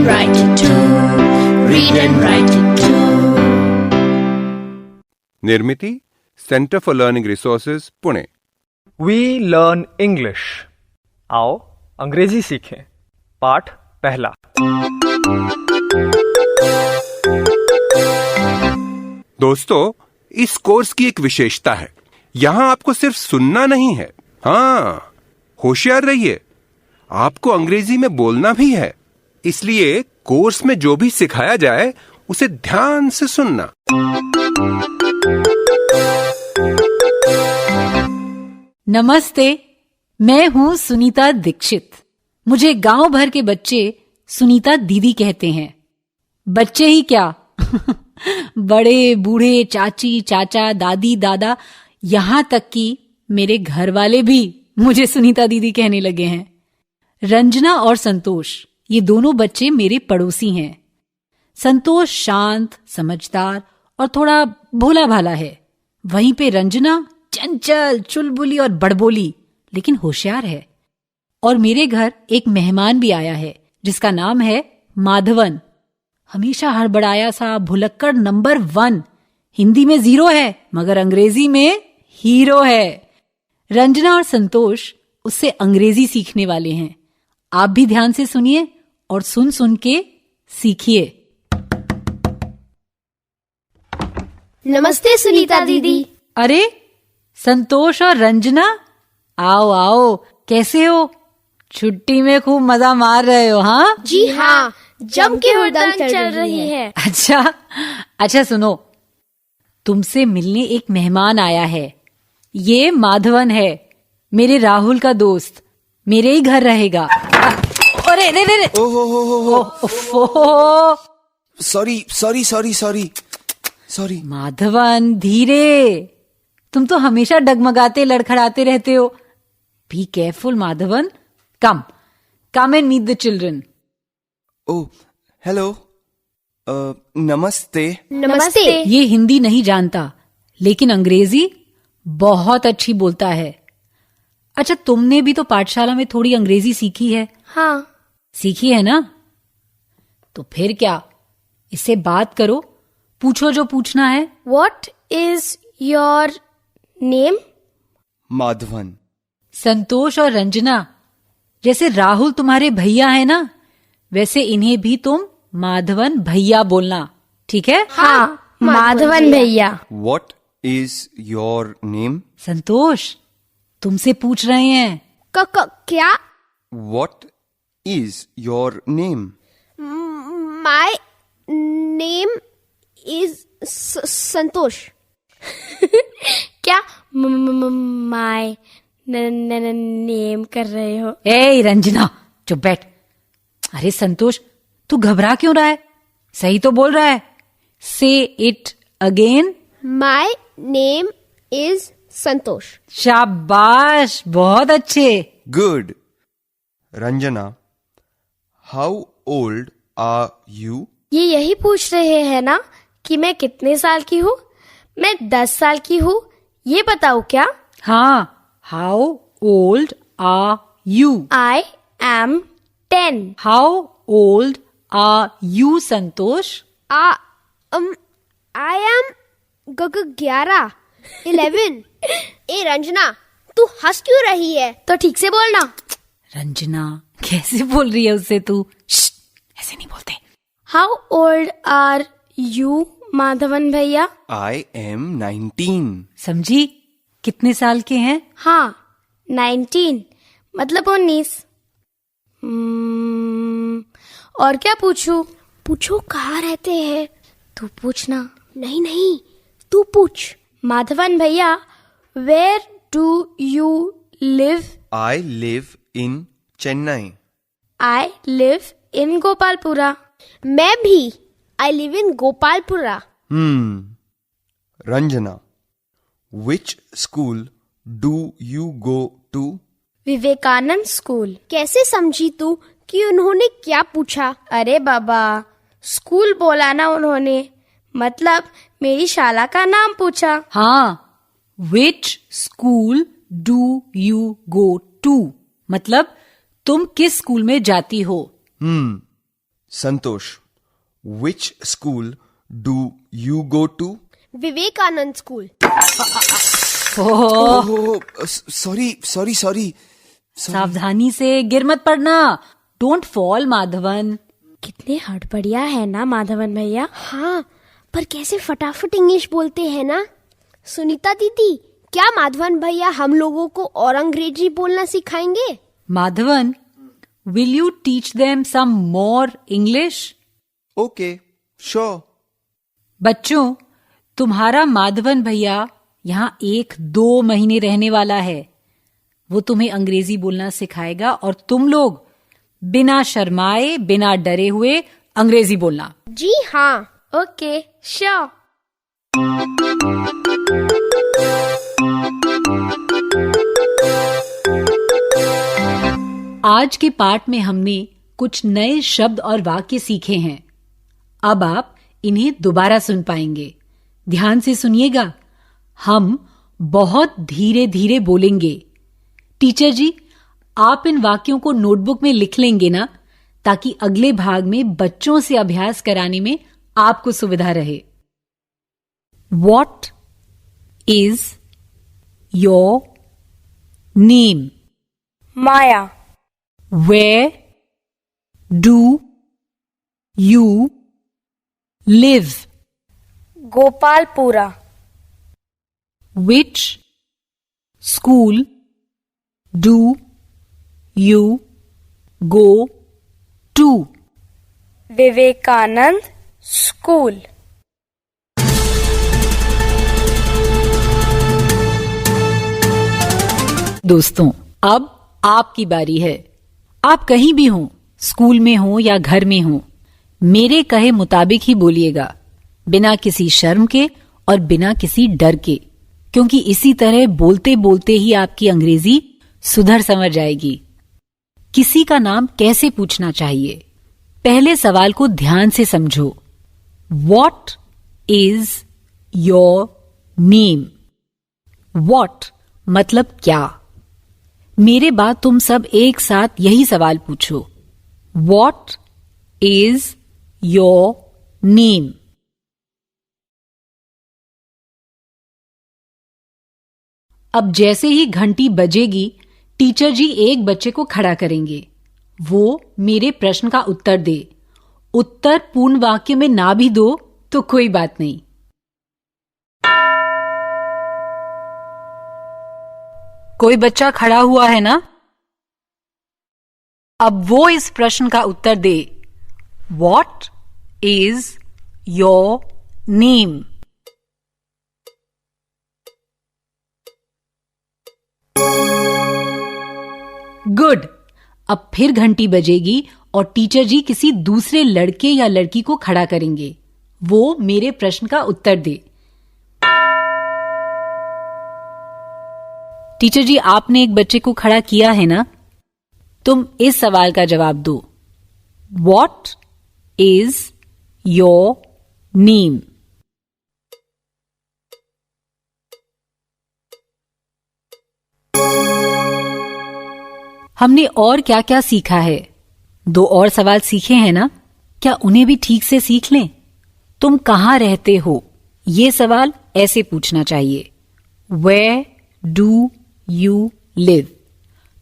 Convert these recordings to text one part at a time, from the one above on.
and write it too. Read and write it too. Nirmiti centre for learning resources Pune. We learn English. आओ अंग्रेजी सीखें। पाठ पहला। दोस्तों, इस कोर्स की एक विशेषता है, यहाँ आपको सिर्फ सुनना नहीं है, हाँ, होशियार रहिए, आपको अंग्रेजी में बोलना भी है। इसलिए कोर्स में जो भी सिखाया जाए उसे ध्यान से सुनना। नमस्ते, मैं हूँ सुनीता दीक्षित। मुझे गांव भर के बच्चे सुनीता दीदी कहते हैं। बच्चे ही क्या बड़े बूढ़े, चाची चाचा, दादी दादा, यहाँ तक कि मेरे घर वाले भी मुझे सुनीता दीदी कहने लगे हैं। रंजना और संतोष, ये दोनों बच्चे मेरे पड़ोसी हैं। संतोष शांत, समझदार और थोड़ा भोला भाला है। वहीं पे रंजना चंचल, चुलबुली और बड़बोली, लेकिन होशियार है। और मेरे घर एक मेहमान भी आया है जिसका नाम है माधवन। हमेशा हड़बड़ाया सा, भुलक्कड़ नंबर 1। हिंदी में 0 है मगर अंग्रेजी में हीरो है। रंजना और संतोष उससे अंग्रेजी सीखने वाले हैं। आप भी ध्यान से सुनिए और सुन सुन के सीखिए। नमस्ते सुनीता दीदी। अरे संतोष और रंजना, आओ आओ, कैसे हो? छुट्टी में खूब मजा मार रहे हो? हाँ जी हाँ, जम के हुड़दंग चल रही है। अच्छा सुनो, तुमसे मिलने एक मेहमान आया है। ये माधवन है, मेरे राहुल का दोस्त, मेरे ही घर रहेगा। अरे रे सॉरी। माधवन, धीरे। तुम तो हमेशा डगमगाते लड़खड़ाते रहते हो। Be careful Madhavan. Come and meet the children. Oh hello, नमस्ते। नमस्ते। ये हिंदी नहीं जानता लेकिन अंग्रेजी बहुत अच्छी बोलता है। अच्छा, तुमने भी तो पाठशाला में थोड़ी अंग्रेजी सीखी है। हाँ, सीखी है ना? तो फिर क्या, इससे बात करो, पूछो जो पूछना है। What is your name? Madhavan. संतोष और रंजना, जैसे राहुल तुम्हारे भैया है ना, वैसे इन्हें भी तुम माधवन भैया बोलना, ठीक है? हाँ, माधवन भैया। What is your name? संतोष, तुमसे पूछ रहे हैं। क्या? What is your name? My name is संतोष। क्या my नेम कर रहे हो? ए रंजना, चुप बैठ। अरे संतोष, तू घबरा क्यों रहा है? सही तो बोल रहा है। से it again. My name is संतोष। शाबाश, बहुत अच्छे। Good. Ranjana, how old are you? ये यही पूछ रहे हैं ना कि मैं कितने साल की हूँ? मैं 10 साल की हूँ। ये बताओ क्या? हाँ, how old are you? I am 10. How old are you, Santosh? I am 11. 11. ए रंजना, तू हंस क्यों रही है? तो ठीक से बोलना। रंजना, कैसे बोल रही है उससे तू? ऐसे नहीं बोलते। How old are you, Madhavan भैया? I am 19. समझी? कितने साल के हैं? हाँ, 19 मतलब 19। और क्या पूछूं? पूछो, कहाँ रहते हैं? तू पूछना। नहीं, तू पूछ। माधवन भैया, where do you live? I live in Chennai. I live in Gopalpura. मैं भी I live in Gopalpura. Ranjana, which school do you go to? Vivekananda school. कैसे समझी तू कि उन्होंने क्या पूछा? अरे बाबा, स्कूल बोला ना उन्होंने, मतलब मेरी शाला का नाम पूछा। हाँ, which school do you go to? मतलब तुम किस स्कूल में जाती हो? Santosh, which school do you go to? Vivekananda school. Oh, sorry. सावधानी से गिर मत पड़ना. Don't fall Madhavan. कितने हड़बड़िया है ना माधवन भैया. हाँ, पर कैसे फटाफट इंग्लिश बोलते हैं ना. सुनीता दीदी, क्या माधवन भैया हम लोगों को और अंग्रेजी बोलना सिखाएंगे? Madhavan, will you teach them some more English? Okay, sure. बच्चों, तुम्हारा माधवन भैया यहाँ 1-2 महीने रहने वाला है. वो तुम्हें अंग्रेजी बोलना सिखाएगा और तुम लोग बिना शर्माए, बिना डरे हुए अंग्रेजी बोलना. जी हाँ. Okay, sure. आज के पाठ में हमने कुछ नए शब्द और वाक्य सीखे हैं. अब आप इन्हें दोबारा सुन पाएंगे. ध्यान से सुनिएगा. हम बहुत धीरे धीरे बोलेंगे. टीचर जी, आप इन वाक्यों को नोटबुक में लिख लेंगे ना, ताकि अगले भाग में बच्चों से अभ्यास कराने में आपको सुविधा रहे. What is your name? Maya. Where do you live? Gopalpura. Which school do you go to? Vivekananda school. दोस्तों, अब आपकी बारी है. आप कहीं भी हों, स्कूल में हो या घर में हो, मेरे कहे मुताबिक ही बोलिएगा, बिना किसी शर्म के और बिना किसी डर के, क्योंकि इसी तरह बोलते बोलते ही आपकी अंग्रेजी सुधर समझ जाएगी. किसी का नाम कैसे पूछना चाहिए? पहले सवाल को ध्यान से समझो. What is your name? What मतलब क्या? मेरे बाद तुम सब एक साथ यही सवाल पूछो. What is your name? अब जैसे ही घंटी बजेगी, टीचर जी एक बच्चे को खड़ा करेंगे. वो मेरे प्रश्न का उत्तर दे. उत्तर पूर्ण वाक्य में ना भी दो तो कोई बात नहीं. कोई बच्चा खड़ा हुआ है ना? अब वो इस प्रश्न का उत्तर दे. What is your name? Good. अब फिर घंटी बजेगी और टीचर जी किसी दूसरे लड़के या लड़की को खड़ा करेंगे. वो मेरे प्रश्न का उत्तर दे. टीचर जी, आपने एक बच्चे को खड़ा किया है ना? तुम इस सवाल का जवाब दो. What is your name? हमने और क्या क्या सीखा है? 2 और सवाल सीखे हैं ना? क्या उन्हें भी ठीक से सीख लें? तुम कहाँ रहते हो? ये सवाल ऐसे पूछना चाहिए. Where do you live?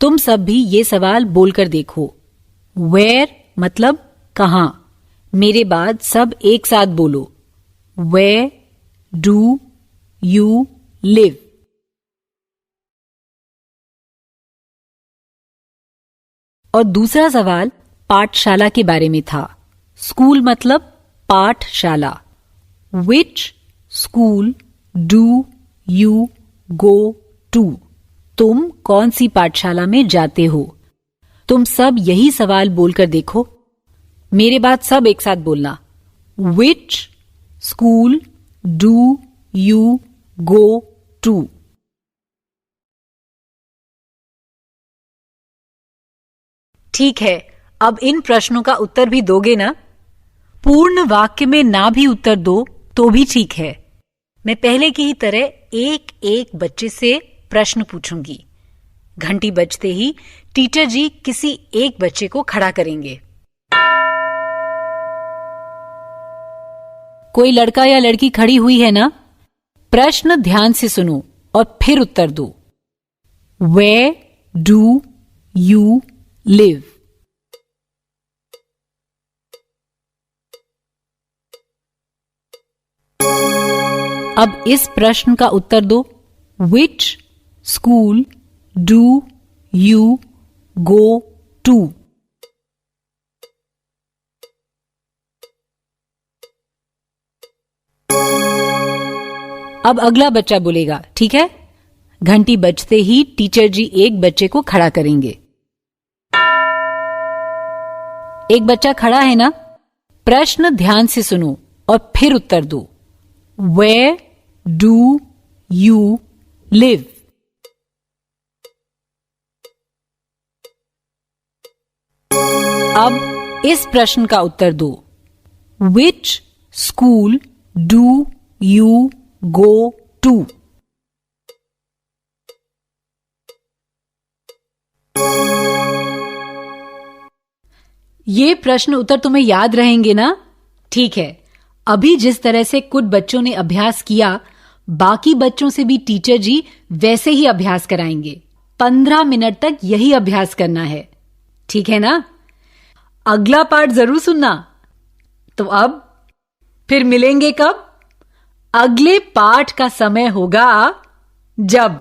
तुम सब भी ये सवाल बोलकर देखो. Where मतलब कहाँ. मेरे बाद सब एक साथ बोलो. Where do you live? और दूसरा सवाल पाठशाला के बारे में था. स्कूल मतलब पाठशाला. Which school do you go to? तुम कौन सी पाठशाला में जाते हो? तुम सब यही सवाल बोलकर देखो. मेरे बाद सब एक साथ बोलना. Which school do you go to? ठीक है. अब इन प्रश्नों का उत्तर भी दोगे ना? पूर्ण वाक्य में ना भी उत्तर दो तो भी ठीक है. मैं पहले की ही तरह एक एक बच्चे से प्रश्न पूछूंगी. घंटी बजते ही टीचर जी किसी एक बच्चे को खड़ा करेंगे. कोई लड़का या लड़की खड़ी हुई है ना? प्रश्न ध्यान से सुनो और फिर उत्तर दो। Where do you live? अब इस प्रश्न का उत्तर दो। Which school do you go to? अब अगला बच्चा बोलेगा, ठीक है? घंटी बजते ही टीचर जी एक बच्चे को खड़ा करेंगे। एक बच्चा खड़ा है ना? प्रश्न ध्यान से सुनो और फिर उत्तर दो। Where do you live? अब इस प्रश्न का उत्तर दो। Which school do you go to? ये प्रश्न उत्तर तुम्हें याद रहेंगे ना? ठीक है, अभी जिस तरह से कुछ बच्चों ने अभ्यास किया, बाकी बच्चों से भी टीचर जी वैसे ही अभ्यास कराएंगे। 15 मिनट तक यही अभ्यास करना है, ठीक है ना? अगला पार्ट जरूर सुनना। तो अब फिर मिलेंगे कब? अगले पाठ का समय होगा जब